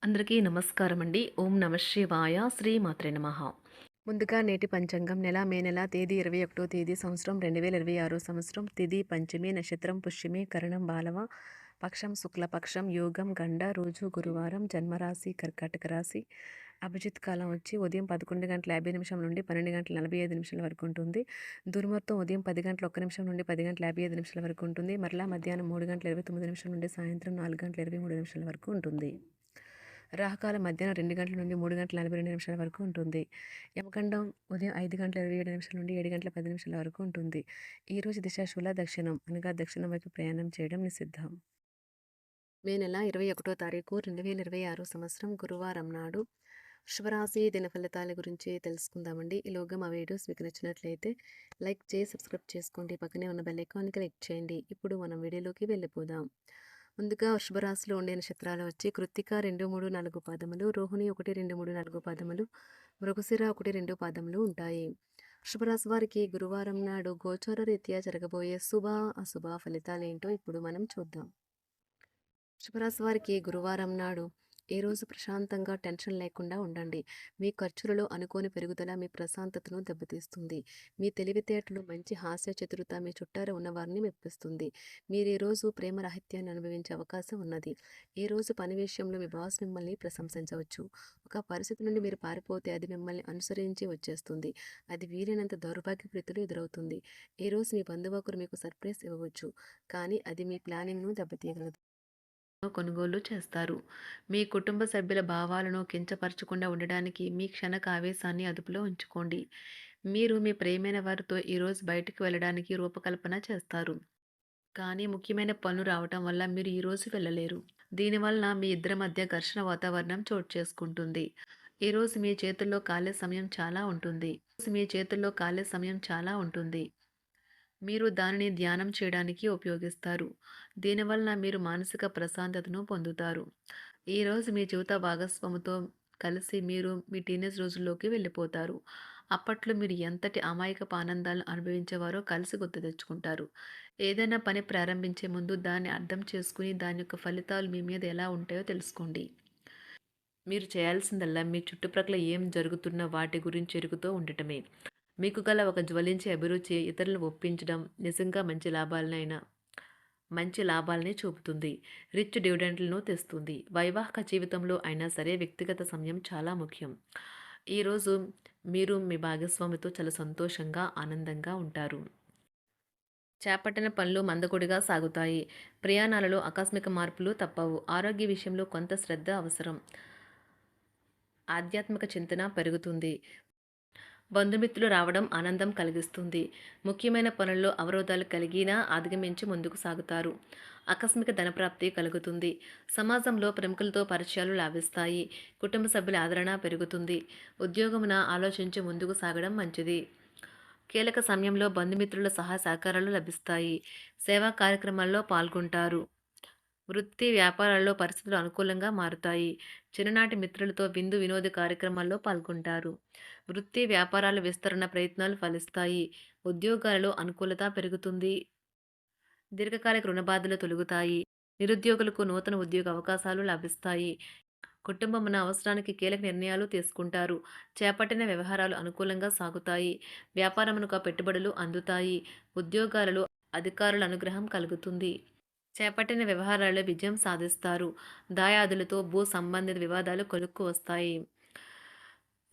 అందరికీ నమస్కారం అండి. ఓం నమ శివాయ. శ్రీమాత్రే నమః. ముందుగా నేటి పంచాంగం మే నెల తేదీ 21వ తేదీ సంవత్సరం 2026 సంవత్సరం తిథి పంచమి నక్షత్రం పుష్యమి కరణం బాలవ పక్షం శుక్లపక్షం యోగం గండ రోజు గురువారం జన్మరాశి కర్కాటక రాశి అభిజిత్ కాలం వచ్చి ఉదయం 11:50 నుండి 12:45 వరకు ఉంటుంది. దుర్ముహూర్తం ఉదయం 10:01 నుండి 10:55 వరకు ఉంటుంది. మరలా మధ్యాహ్నం 3:29 నుండి సాయంత్రం 4:23 వరకు ఉంటుంది. రాహుకాలం మధ్యాహ్నం 2 గంటల నుండి 3:42 వరకు ఉంటుంది. యమగండం ఉదయం 5:27 నుండి 7:10 వరకు ఉంటుంది. ఈరోజు దిశాశూల దక్షిణం అనగా దక్షిణం వైపు ప్రయాణం చేయడం నిషిద్ధం. మే నెల 21వ తారీఖు 2026 సంవత్సరం గురువారం నాడు శుభరాశి దిన ఫలితాల గురించి తెలుసుకుందామండి. ఈలోగా మా వీడియోస్ మీకు నచ్చినట్లయితే లైక్ చేసి సబ్స్క్రైబ్ చేసుకోండి. పక్కనే ఉన్న బెల్ ఐకాన్కి క్లిక్ చేయండి. ఇప్పుడు మనం వీడియోలోకి వెళ్ళిపోదాం. ముందుగా వృషభరాశిలో ఉండే నక్షత్రాలు వచ్చి కృత్తిక 2, 3, 4 పాదములు, రోహిణి 1, 2, 3, 4 పాదములు, మృగశిర 1, 2 పాదములు ఉంటాయి. వృషభరాశి వారికి గురువారం నాడు గోచార రీత్యా జరగబోయే శుభ అశుభ ఫలితాలు ఏంటో ఇప్పుడు మనం చూద్దాం. వృషభరాశి వారికి గురువారం నాడు ఏ రోజు ప్రశాంతంగా టెన్షన్ లేకుండా ఉండండి. మీ ఖర్చులలో అనుకోని పెరుగుదల మీ ప్రశాంతతను దెబ్బతీస్తుంది. మీ తెలివితేటలు మంచి హాస్య చతురత మీ చుట్టార ఉన్న వారిని మెప్పిస్తుంది. మీరు ఈ రోజు ప్రేమ రాహిత్యాన్ని అనుభవించే అవకాశం ఉన్నది. ఈ రోజు పని విషయంలో మీ బాస్ మిమ్మల్ని ప్రశంసించవచ్చు. ఒక పరిస్థితి నుండి మీరు పారిపోతే అది మిమ్మల్ని అనుసరించి వచ్చేస్తుంది. అది వీలైనంత దౌర్భాగ్యప్రీతులు ఎదురవుతుంది. ఈ రోజు మీ బంధువు ఒకరు మీకు సర్ప్రైజ్ ఇవ్వవచ్చు, కానీ అది మీ ప్లానింగ్ను దెబ్బతీయగలదు. కొనుగోలు చేస్తారు. మీ కుటుంబ సభ్యుల భావాలను కించపరచకుండా ఉండడానికి మీ క్షణక ఆవేశాన్ని అదుపులో ఉంచుకోండి. మీరు మీ ప్రియమైన వారితో ఈరోజు బయటకు వెళ్ళడానికి రూపకల్పన చేస్తారు, కానీ ముఖ్యమైన పనులు రావటం వల్ల మీరు ఈరోజు వెళ్ళలేరు. దీనివలన మీ ఇద్దరి మధ్య ఘర్షణ వాతావరణం చోటు చేసుకుంటుంది. ఈరోజు మీ చేతుల్లో ఖాళీ సమయం చాలా ఉంటుంది. మీరు దానిని ధ్యానం చేయడానికి ఉపయోగిస్తారు. దీనివలన మీరు మానసిక ప్రశాంతతను పొందుతారు. ఈరోజు మీ జీవిత భాగస్వామితో కలిసి మీరు మీ టీనేజ్ రోజుల్లోకి వెళ్ళిపోతారు. అప్పట్లో మీరు ఎంతటి అమాయకపు ఆనందాలను అనుభవించేవారో కలిసి గుర్తు తెచ్చుకుంటారు. ఏదైనా పని ప్రారంభించే ముందు దాన్ని అర్థం చేసుకుని దాని యొక్క ఫలితాలు మీ మీద ఎలా ఉంటాయో తెలుసుకోండి. మీరు చేయాల్సిందల్లా మీ చుట్టుప్రక్కల ఏం జరుగుతున్న వాటి గురించి ఎరుగుతూ ఉండటమే. మీకు గల ఒక జ్వలించే అభిరుచి ఇతరులను ఒప్పించడం నిజంగా మంచి లాభాలనే చూపుతుంది. రిచ్ డివిడెండ్లను తెస్తుంది. వైవాహిక జీవితంలో అయినా సరే వ్యక్తిగత సమయం చాలా ముఖ్యం. ఈరోజు మీరు మీ భాగస్వామితో చాలా సంతోషంగా ఆనందంగా ఉంటారు. చేపట్టిన పనులు మందకొడిగా సాగుతాయి. ప్రయాణాలలో ఆకస్మిక మార్పులు తప్పవు. ఆరోగ్య విషయంలో కొంత శ్రద్ధ అవసరం. ఆధ్యాత్మిక చింతన పెరుగుతుంది. బంధుమిత్రులు రావడం ఆనందం కలిగిస్తుంది. ముఖ్యమైన పనుల్లో అవరోధాలు కలిగినా అధిగమించి ముందుకు సాగుతారు. ఆకస్మిక ధనప్రాప్తి కలుగుతుంది. సమాజంలో ప్రముఖులతో పరిచయాలు లాభిస్తాయి. కుటుంబ సభ్యుల ఆదరణ పెరుగుతుంది. ఉద్యోగమున ఆలోచించి ముందుకు సాగడం మంచిది. కీలక సమయంలో బంధుమిత్రుల సహాయ సహకారాలు లభిస్తాయి. సేవా కార్యక్రమాల్లో పాల్గొంటారు. వృత్తి వ్యాపారాల్లో పరిస్థితులు అనుకూలంగా మారుతాయి. చిన్ననాటి మిత్రులతో విందు వినోద కార్యక్రమాల్లో పాల్గొంటారు. వృత్తి వ్యాపారాల విస్తరణ ప్రయత్నాలు ఫలిస్తాయి. ఉద్యోగాలలో అనుకూలత పెరుగుతుంది. దీర్ఘకాలిక రుణ బాధలు తొలగుతాయి. నిరుద్యోగులకు నూతన ఉద్యోగ అవకాశాలు లభిస్తాయి. కుటుంబమున అవసరానికి కీలక నిర్ణయాలు తీసుకుంటారు. చేపట్టిన వ్యవహారాలు అనుకూలంగా సాగుతాయి. వ్యాపారమునకు పెట్టుబడులు అందుతాయి. ఉద్యోగాలలో అధికారుల అనుగ్రహం కలుగుతుంది. చేపట్టిన వ్యవహారాల్లో విజయం సాధిస్తారు. దాయాదులతో భూ సంబంధిత వివాదాలు కొలుక్కు వస్తాయి.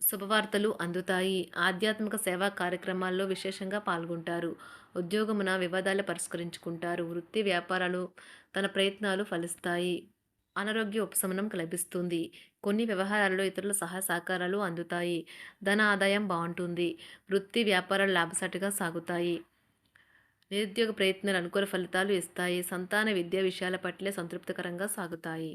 శుభవార్తలు అందుతాయి. ఆధ్యాత్మిక సేవా కార్యక్రమాల్లో విశేషంగా పాల్గొంటారు. ఉద్యోగమున వివాదాలు పరిష్కరించుకుంటారు. వృత్తి వ్యాపారాలు తన ప్రయత్నాలు ఫలిస్తాయి. అనారోగ్య ఉపశమనం లభిస్తుంది. కొన్ని వ్యవహారాల్లో ఇతరుల సహాయ సహకారాలు అందుతాయి. ధన ఆదాయం బాగుంటుంది. వృత్తి వ్యాపారాలు లాభసాటిగా సాగుతాయి. నిరుద్యోగ ప్రయత్నాలు అనుకూల ఫలితాలు ఇస్తాయి. సంతాన విద్యా విషయాల పట్లే సంతృప్తికరంగా సాగుతాయి.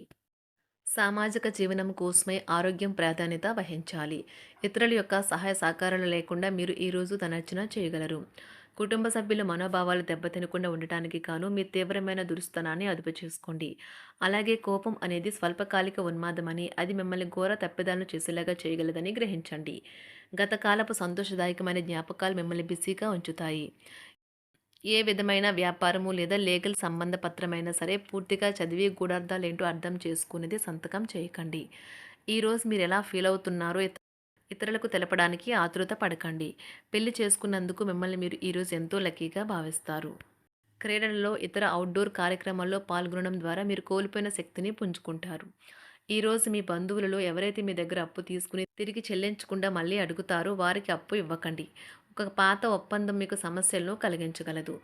సామాజిక జీవనం కోసమై ఆరోగ్యం ప్రాధాన్యత వహించాలి. ఇతరుల యొక్క సహాయ సహకారాలు లేకుండా మీరు ఈరోజు ధనార్జన చేయగలరు. కుటుంబ సభ్యుల మనోభావాలు దెబ్బతినకుండా ఉండటానికి గాను మీ తీవ్రమైన దురుస్తనాన్ని అదుపు చేసుకోండి. అలాగే కోపం అనేది స్వల్పకాలిక ఉన్మాదమని, అది మిమ్మల్ని ఘోర తప్పిదాలను చేసేలాగా చేయగలదని గ్రహించండి. గతకాలపు సంతోషదాయకమైన జ్ఞాపకాలు మిమ్మల్ని బిజీగా ఉంచుతాయి. ఏ విధమైన వ్యాపారము లేదా లీగల్ సంబంధ పత్రమైనా సరే పూర్తిగా చదివి గూఢార్థాలేంటో అర్థం చేసుకునేది సంతకం చేయకండి. ఈరోజు మీరెలా ఫీల్ అవుతున్నారో ఇతరులకు తెలపడానికి ఆతురత పడకండి. పెళ్లి చేసుకున్నందుకు మిమ్మల్ని మీరు ఈరోజు ఎంతో లక్కీగా భావిస్తారు. క్రీడలలో ఇతర అవుట్‌డోర్ కార్యక్రమాల్లో పాల్గొనడం ద్వారా మీరు కోల్పోయిన శక్తిని పుంజుకుంటారు. ఈరోజు మీ బంధువులలో ఎవరైతే మీ దగ్గర అప్పు తీసుకుని తిరిగి చెల్లించకుండా మళ్ళీ అడుగుతారో వారికి అప్పు ఇవ్వకండి. ఒక పాత ఒప్పందం మీకు సమస్యలను కలిగించగలదు.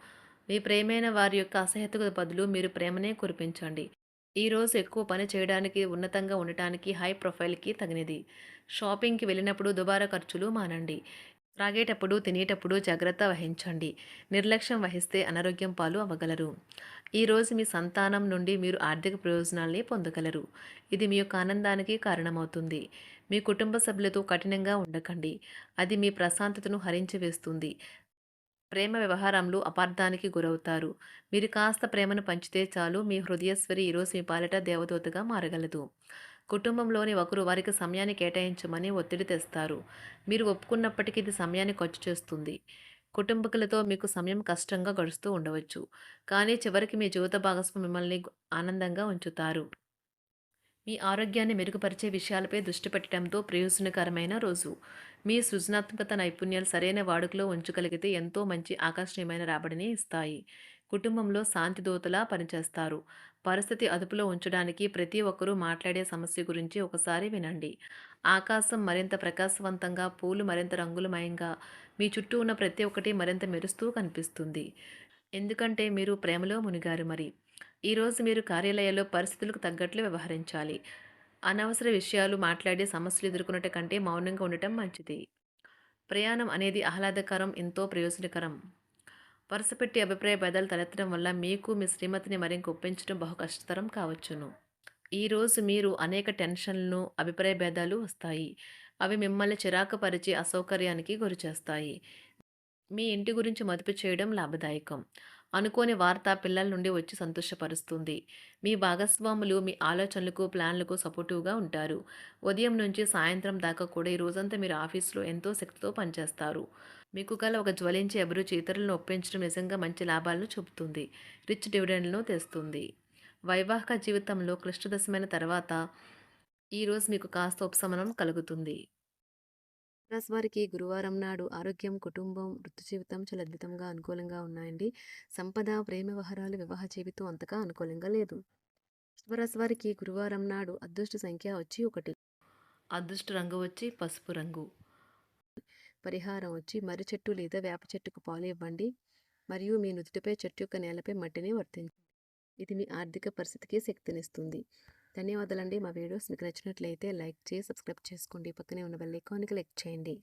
మీ ప్రియమైన వారి యొక్క అసహ్యతకు బదులు మీరు ప్రేమనే కురిపించండి. ఈరోజు ఎక్కువ పని చేయడానికి, ఉన్నతంగా ఉండటానికి, హై ప్రొఫైల్‌కి తగినది. షాపింగ్‌కి వెళ్ళినప్పుడు దుబారా ఖర్చులు మానండి. త్రాగేటప్పుడు, తినేటప్పుడు జాగ్రత్త వహించండి. నిర్లక్ష్యం వహిస్తే అనారోగ్యం పాలు అవ్వగలరు. ఈరోజు మీ సంతానం నుండి మీరు ఆర్థిక ప్రయోజనాల్ని పొందగలరు. ఇది మీ యొక్క ఆనందానికి కారణమవుతుంది. మీ కుటుంబ సభ్యులతో కఠినంగా ఉండకండి. అది మీ ప్రశాంతతను హరించి వేస్తుంది. ప్రేమ వ్యవహారంలో అపార్థానికి గురవుతారు. మీరు కాస్త ప్రేమను పంచితే చాలు మీ హృదయేశ్వరి ఈరోజు మీ పాలిట దేవదూతగా మారగలదు. కుటుంబంలోని ఒకరు వారికి సమయాన్ని కేటాయించమని ఒత్తిడి తెస్తారు. మీరు ఒప్పుకున్నప్పటికీ ఇది సమయాన్ని ఖర్చు చేస్తుంది. కుటుంబకులతో మీకు సమయం కష్టంగా గడుస్తూ ఉండవచ్చు. కానీ చివరికి మీ జీవిత భాగస్వామి మిమ్మల్ని ఆనందంగా ఉంచుతారు. మీ ఆరోగ్యాన్ని మెరుగుపరిచే విషయాలపై దృష్టి పెట్టడంతో ప్రయోజనకరమైన రోజు. మీ సృజనాత్మకత నైపుణ్యాలు సరైన వాడుకలో ఉంచగలిగితే ఎంతో మంచి ఆకర్షణీయమైన రాబడిని ఇస్తాయి. కుటుంబంలో శాంతి దూతలా పనిచేస్తారు. పరిస్థితి అదుపులో ఉంచడానికి ప్రతి ఒక్కరూ మాట్లాడే సమస్య గురించి ఒకసారి వినండి. ఆకాశం మరింత ప్రకాశవంతంగా, పూలు మరింత రంగులమయంగా, మీ చుట్టూ ఉన్న ప్రతి ఒక్కటి మరింత మెరుస్తూ కనిపిస్తుంది. ఎందుకంటే మీరు ప్రేమలో మునిగారు మరి. ఈరోజు మీరు కార్యాలయాల్లో పరిస్థితులకు తగ్గట్లు వ్యవహరించాలి. అనవసర విషయాలు మాట్లాడి సమస్యలు ఎదుర్కొనట కంటే మౌనంగా ఉండటం మంచిది. ప్రయాణం అనేది ఆహ్లాదకరం, ఎంతో ప్రయోజనకరం. వరుసపెట్టి అభిప్రాయ భేదాలు తలెత్తడం వల్ల మీకు మీ శ్రీమతిని మరింక ఒప్పించడం బహు కష్టతరం కావచ్చును. ఈరోజు మీరు అనేక టెన్షన్లను, అభిప్రాయ భేదాలు వస్తాయి. అవి మిమ్మల్ని చిరాకు పరిచి అసౌకర్యానికి గురిచేస్తాయి. మీ ఇంటి గురించి మదుపు చేయడం లాభదాయకం. అనుకోని వార్త పిల్లల నుండి వచ్చి సంతోషపరుస్తుంది. మీ భాగస్వాములు మీ ఆలోచనలకు, ప్లాన్లకు సపోర్టివ్‌గా ఉంటారు. ఉదయం నుంచి సాయంత్రం దాకా కూడా ఈ రోజంతా మీరు ఆఫీస్‌లో ఎంతో శక్తితో పనిచేస్తారు. మీకు గల ఒక జ్వలించే అభిరుచి ఇతరులను ఒప్పించడం నిజంగా మంచి లాభాలను చూపుతుంది. రిచ్ డివిడెండ్‌లను తెస్తుంది. వైవాహిక జీవితంలో క్లిష్టదశమైన తర్వాత ఈరోజు మీకు కాస్త ఉపశమనం కలుగుతుంది. రాశి వారికి గురువారం నాడు ఆరోగ్యం, కుటుంబం, వృత్తి జీవితం చాలా అద్భుతంగా అనుకూలంగా ఉన్నాయండి. సంపద, ప్రేమ వ్యవహారాలు, వివాహ జీవితం అంతగా అనుకూలంగా లేదు. వృషభరాశి వారికి గురువారం నాడు అదృష్ట సంఖ్య వచ్చి 1. అదృష్ట రంగు వచ్చి పసుపు రంగు. పరిహారం వచ్చి మర్రి చెట్టు లేదా వేప చెట్టుకు పాలు ఇవ్వండి. మరియు మీ నుదుటిపై చెట్టు యొక్క నేలపై మట్టిని వర్తించండి. ఇది మీ ఆర్థిక పరిస్థితికి శక్తినిస్తుంది. ధన్యవాదాలండి. మా వీడియోస్ మీకు నచ్చినట్లయితే లైక్ చేసి సబ్స్క్రైబ్ చేసుకోండి. పక్కనే ఉన్న బెల్ ఐకాన్‌ని క్లిక్ చేయండి.